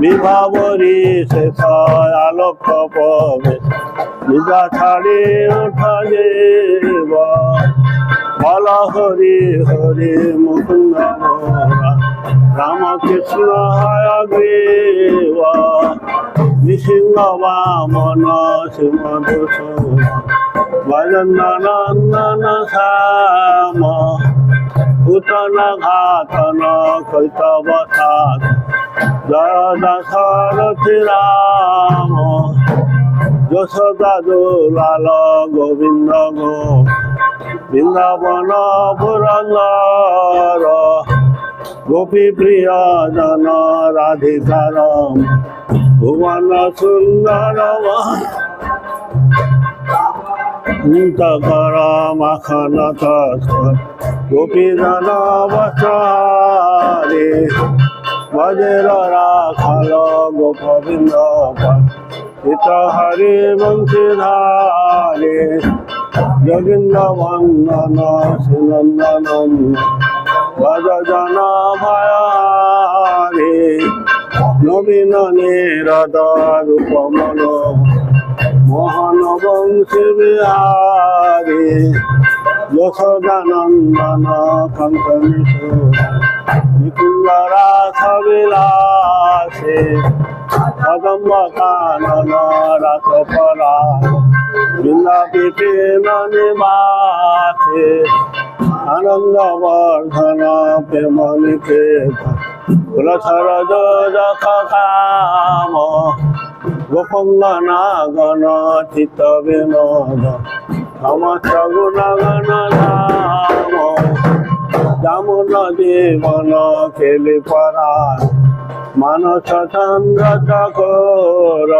বিভাবরী শেষ আলোক প্রবেশ নিজা ছাড়ি ওঠা দেব বল হরি হরি মুকুন্দ মোরা রামকৃষ্ণ হয়গ্রীব নৃসিংহ বামন সিংহদূষণ ভজনন্দন শ্যাম ভূতন ঘাতন কৈতবসাদ জয় দশরথি রাম যশোদা দুলাল গোবিন্দ গো বৃন্দাবন পুরন্দর গোপী প্রিয় জন রাধিকার ভুবন সুন্দর কর মাখন গোপী জন বচারে বজর রাখাল গোপবিন্দ হিত হরি বংশীধারে যোগীন্দ্র বন্দন সুনন্দন ভজ জন ভয়ারে নবীন নিরদ রূপমন মোহন বংশী বিহারে যশোদানন্দন কান্ত নিকুঞ্জ রাস বিলাসে কদম্ব কানন রাস পরা বৃন্দাবিপিন নিবাসে আনন্দ বর্ধন প্রেম নিকেত কুলসরজ যখ কাম গোপঙ্গনা গণ চিত্ত বিনোদ সমস্ত গুণগণ ধাম যমুন জীবন খেলি পরাণ মানস চন্দ্র চকোর